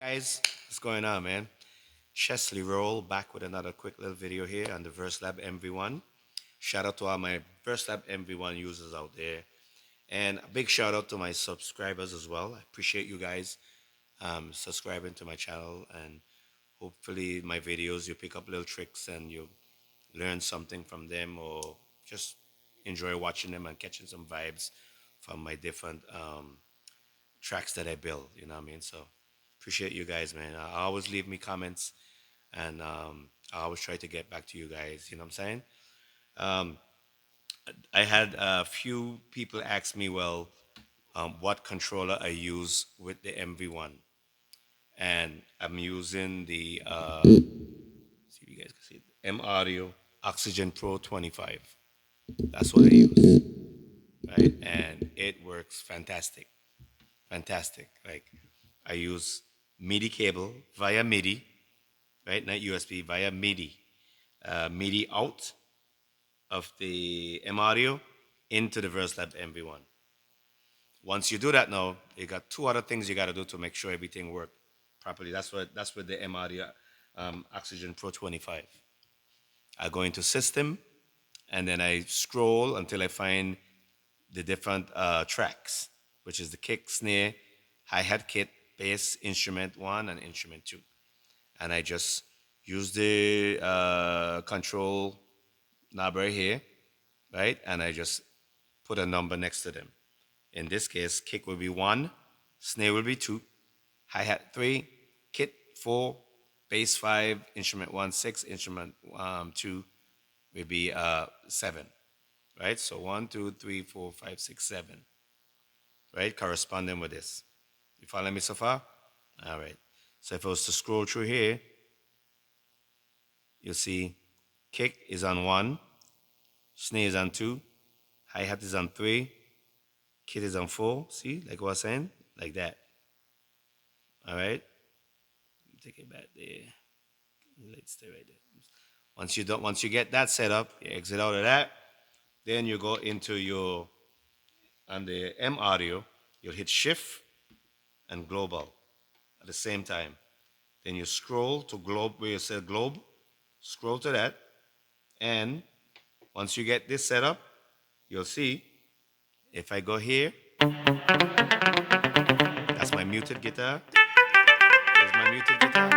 Guys, what's going on, man? Chesley Roll back with another quick little video here on the Verselab MV1. Shout out to all my Verselab MV1 users out there, and a big shout out to my subscribers as well. I appreciate you guys subscribing to my channel, and hopefully my videos you pick up little tricks and you learn something from them, or just enjoy watching them and catching some vibes from my different tracks that I build. You know what I mean? So appreciate you guys, man. I always leave me comments, and I always try to get back to you guys. You know what I'm saying? Um, I had a few people ask me, well, what controller I use with the MV1, and I'm using the see if you guys can see it, M Audio Oxygen Pro 25. That's what I use, right? And it works fantastic, fantastic. Like I use MIDI cable via MIDI, right? Not USB, via MIDI. MIDI out of the M Audio into the Verselab MV1. Once you do that now, you got two other things you got to do to make sure everything works properly. That's with the M Audio Oxygen Pro 25. I go into System, and then I scroll until I find the different tracks, which is the kick, snare, hi-hat kit, bass, instrument one, and instrument two. And I just use the control knob right here, right? And I just put a number next to them. In this case, kick will be one, snare will be two, hi-hat three, kit four, bass five, instrument one, six, instrument two will be seven, right? So one, two, three, four, five, six, seven, right? Corresponding with this. You follow me so far? All right. So if I was to scroll through here, you'll see kick is on one, snare is on two, hi-hat is on three, kit is on four. See, like what I was saying? Like that. All right? Take it back there. Let's stay right there. Once you get that set up, you exit out of that, then you go into your on the M audio, you'll hit shift and global at the same time. Then you scroll to globe where you said globe, scroll to that, and once you get this set up, you'll see if I go here, that's my muted guitar. Here's my muted guitar.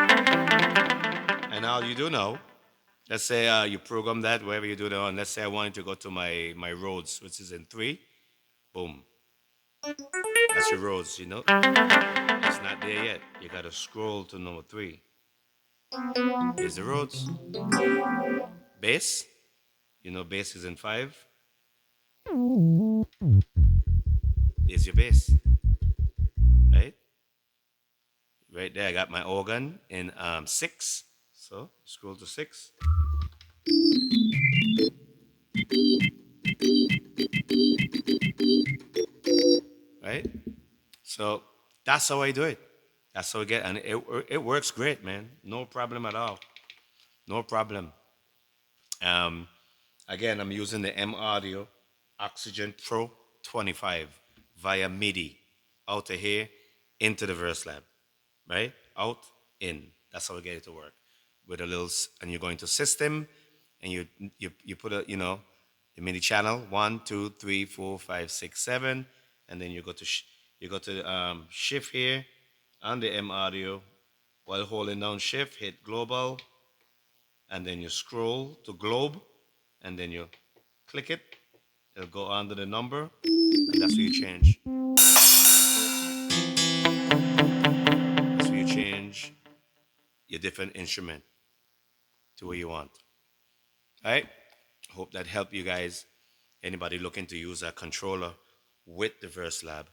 And all you do now, let's say you program that wherever you do it on. Let's say I wanted to go to my Rhodes, which is in three. Boom. That's your Rhodes, you know. It's not there yet. You gotta scroll to number three. Here's the Rhodes. Bass. You know bass is in five. There's your bass. Right? Right there, I got my organ in six. So scroll to six. Right? So that's how I do it. That's how I get, and it works great, man. No problem at all. No problem. Um, Again, I'm using the M Audio Oxygen Pro 25 via MIDI out of here into the Verselab, right? Out, in. That's how we get it to work. With a little, and you're going to system, and you put a, the MIDI channel 1, 2, 3, 4, 5, 6, 7, and then you go to shift here on the M Audio while holding down shift, hit global, and then you scroll to globe, and then you click it. It'll go under the number, and that's where you change. That's where you change your different instrument to what you want. All right? Hope that helped you guys. Anybody looking to use a controller with the Verselab,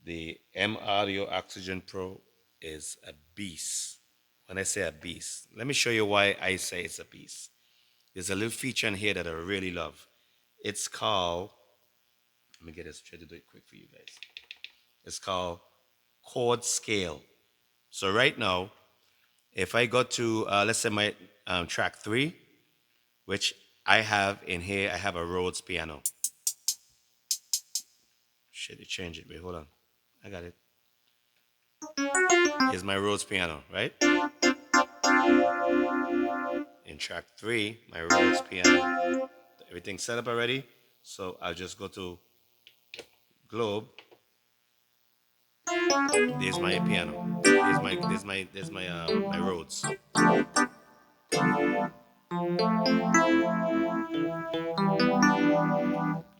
the M Audio Oxygen Pro is a beast. When I say a beast, let me show you why I say it's a beast. There's a little feature in here that I really love. It's called, let me get this, try to do it quick for you guys. It's called chord scale. So right now, if I go to, let's say my track 3, which I have in here, I have a Rhodes piano. Shit, it changed it. Wait, hold on. I got it. Here's my Rhodes piano, right? In track three, my Rhodes piano. Everything's set up already. So I'll just go to Globe. There's my piano. My Rhodes.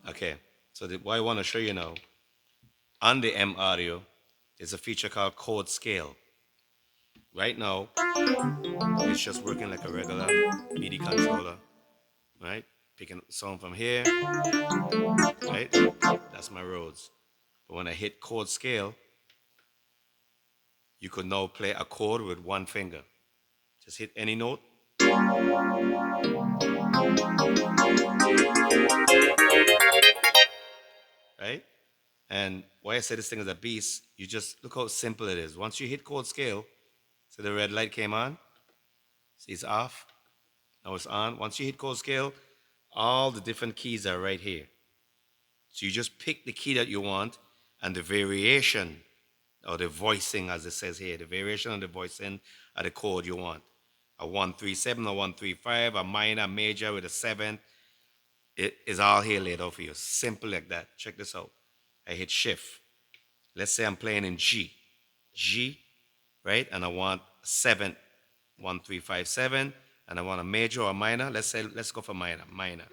Okay. So what I want to show you now on the M audio is a feature called chord scale. Right now, it's just working like a regular MIDI controller, right? Picking sound from here, right? That's my Rhodes. But when I hit chord scale, you could now play a chord with one finger. Just hit any note, right? And why I say this thing is a beast, you just look how simple it is. Once you hit chord scale, so the red light came on, see it's off, now it's on. Once you hit chord scale, all the different keys are right here. So you just pick the key that you want and the variation or the voicing, as it says here, the variation and the voicing of the chord you want. A 137, a 135, a minor, a major with a 7. It is all here laid out for you. Simple like that. Check this out. I hit shift. Let's say I'm playing in G. G, right? And I want a 7, 1, 3, 5, 7. And I want a major or a minor. Let's go for minor. Minor.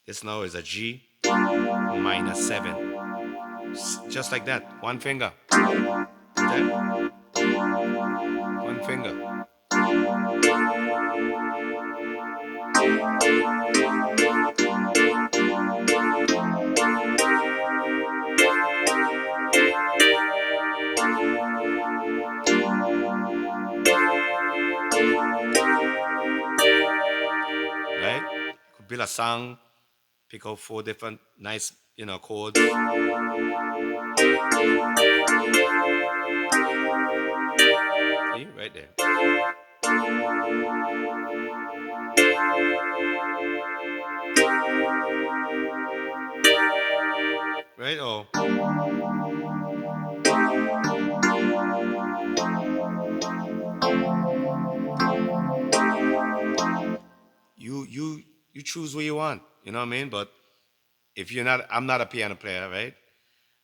This now is a G minor 7. Just like that. One finger. Okay? One finger. Right? Could build a song, pick out 4 different nice, chords. See? Right there. Right? Oh, you you you choose what you want. You know what I mean? But if you're not, I'm not a piano player, right?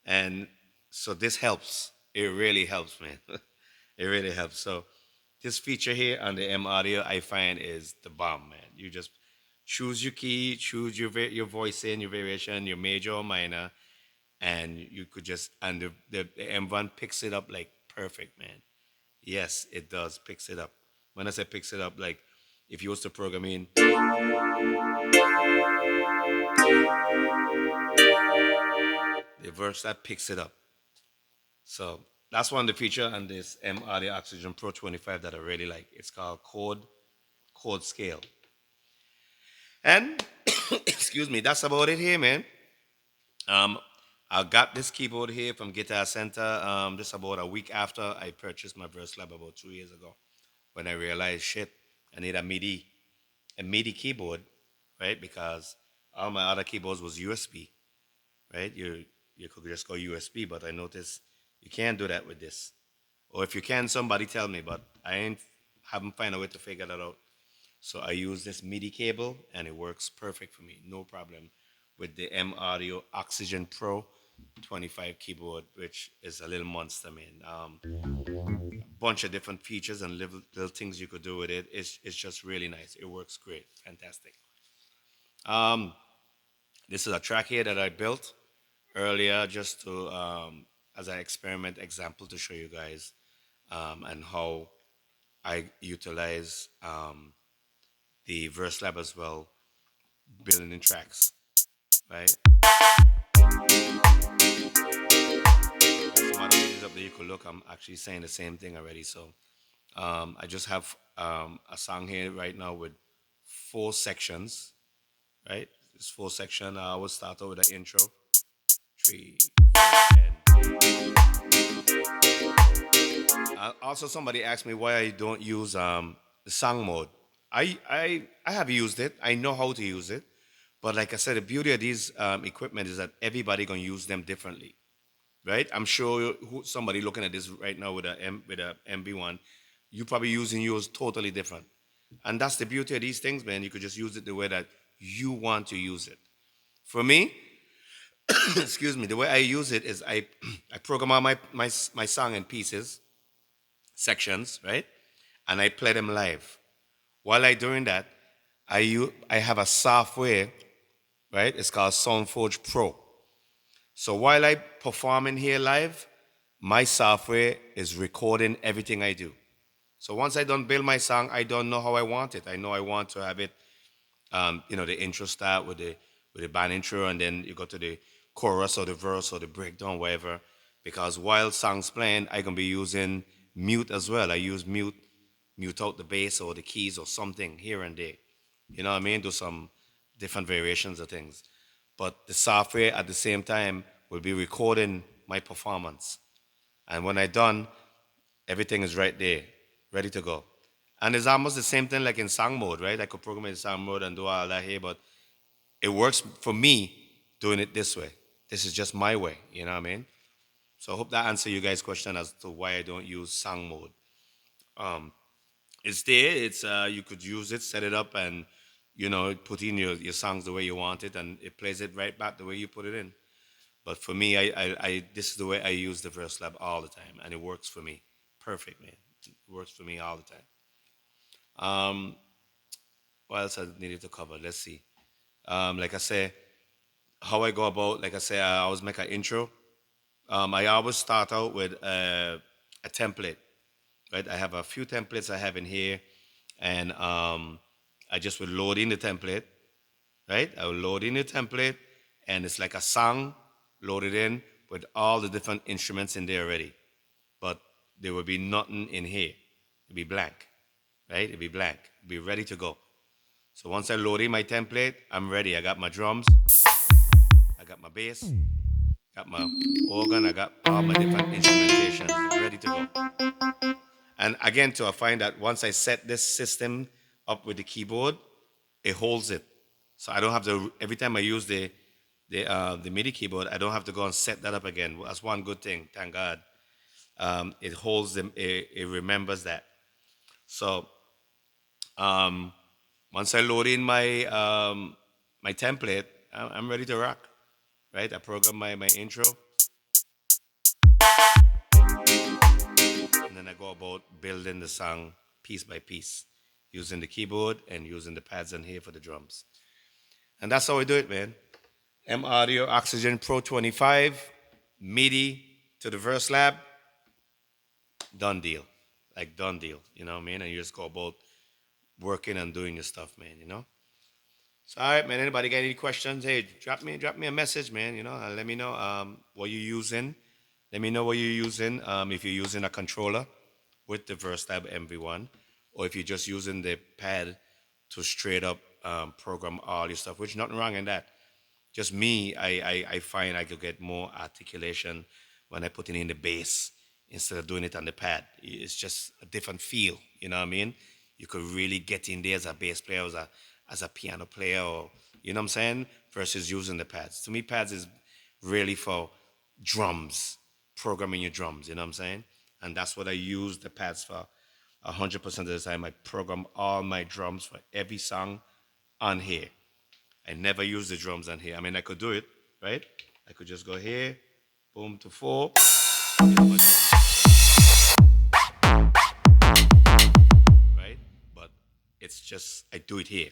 And so this helps. It really helps, man. It really helps. So this feature here on the M audio, I find is the bomb, man. You just choose your key, choose your voice in, your variation, your major or minor, and you could just and the M1 picks it up like perfect, man. Yes, it does picks it up. When I say picks it up, like if you was to program in, the verse that picks it up. So that's one of the feature on this M Audio Oxygen Pro 25 that I really like. It's called chord scale. And excuse me, that's about it here, man. Um, I got this keyboard here from Guitar Center just about a week after I purchased my Verselab about 2 years ago. When I realized, shit, I need a MIDI keyboard, right? Because all my other keyboards was USB, right? You could just go USB, but I noticed you can't do that with this. Or if you can, somebody tell me, but I ain't haven't found a way to figure that out. So I use this MIDI cable and it works perfect for me, no problem. With the M Audio Oxygen Pro 25 keyboard, which is a little monster, man. A bunch of different features and little things you could do with it. It's just really nice. It works great, fantastic. Um, this is a track here that I built earlier just to as an experiment example to show you guys and how I utilize the Verse Lab as well, building in tracks, right? Some other videos up there you could look. I'm actually saying the same thing already. So I just have a song here right now with 4 sections, right? It's 4 section. I will start out with an intro. 3, 4, and also somebody asked me why I don't use the song mode. I have used it. I know how to use it. But like I said, the beauty of these equipment is that everybody gonna use them differently. right? I'm sure somebody looking at this right now with a MB1, you probably using yours totally different. And that's the beauty of these things, man. You could just use it the way that you want to use it. For me, excuse me, the way I use it is I program all my song in pieces, sections, right? And I play them live. While I doing that, I have a software, right? It's called SoundForge Pro. So while I perform in here live, my software is recording everything I do. So once I done build my song, I don't know how I want it. I know I want to have it, the intro start with the band intro, and then you go to the chorus or the verse or the breakdown, whatever. Because while songs playing, I can be using mute as well. I use mute out the bass or the keys or something here and there. You know what I mean? Do some different variations of things. But the software at the same time will be recording my performance. And when I done, everything is right there, ready to go. And it's almost the same thing like in song mode, right? I could program in song mode and do all that here, but it works for me doing it this way. This is just my way, you know what I mean? So I hope that answers you guys' question as to why I don't use song mode. Um, it's there. It's you could use it, set it up, and put in your songs the way you want it, and it plays it right back the way you put it in. But for me, this is the way I use the Verselab all the time, and it works for me. Perfect, man. It works for me all the time. What else I needed to cover? Let's see. Like I say, how I go about, like I say, I always make an intro. I always start out with a template, right? I have a few templates I have in here, and I just will load in the template, right? I will load in the template, and it's like a song loaded in with all the different instruments in there already. But there will be nothing in here. It'll be blank, right? It'll be blank. It'll be ready to go. So once I load in my template, I'm ready. I got my drums, I got my bass, got my organ, I got all my different instrumentations ready to go. And again, too, I find that once I set this system up with the keyboard, it holds it. So I don't have to, every time I use the MIDI keyboard, I don't have to go and set that up again. That's one good thing, thank God. It holds them, it remembers that. So um, once I load in my template, I'm ready to rock, right? I program my intro, and then I go about building the song piece by piece, using the keyboard and using the pads in here for the drums. And that's how we do it, man. M Audio Oxygen Pro 25, MIDI to the Verselab, done deal. Like done deal, you know what I mean? And you just go about working and doing your stuff, man, you know? So all right, man. Anybody got any questions? Hey, drop me a message, man. And let me know what you're using. Let me know what you're using. If you're using a controller with the Verselab MV1, or if you're just using the pad to straight up program all your stuff, which nothing wrong in that. Just me, I find I could get more articulation when I put it in the bass instead of doing it on the pad. It's just a different feel, you know what I mean? You could really get in there as a bass player, as a piano player, or you know what I'm saying, versus using the pads. To me, pads is really for drums, programming your drums, you know what I'm saying? And that's what I use the pads for. 100% of the time, I program all my drums for every song on here. I never use the drums on here. I mean, I could do it, right? I could just go here, boom to 4, right? But it's just, I do it here.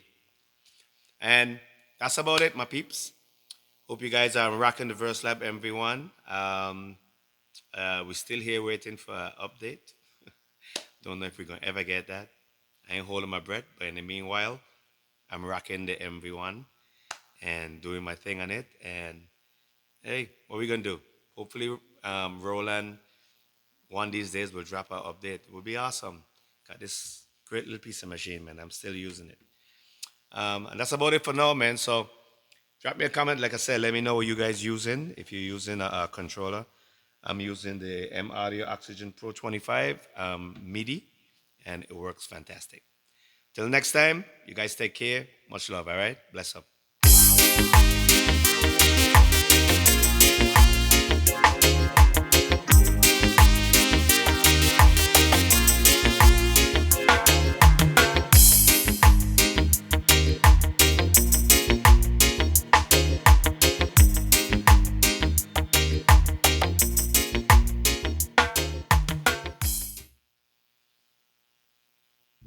And that's about it, my peeps. Hope you guys are rocking the Verselab MV1. We're still here waiting for an update. Don't know if we're going to ever get that. I ain't holding my breath, but in the meanwhile, I'm rocking the MV1 and doing my thing on it. And hey, what are we gonna do? Hopefully, Roland one of these days will drop our update. It would be awesome. Got this great little piece of machine, man. I'm still using it. And that's about it for now, man. So drop me a comment. Like I said, let me know what you guys using. If you're using a controller, I'm using the M Audio Oxygen Pro 25 MIDI, and it works fantastic. Till next time, you guys take care. Much love, all right? Bless up.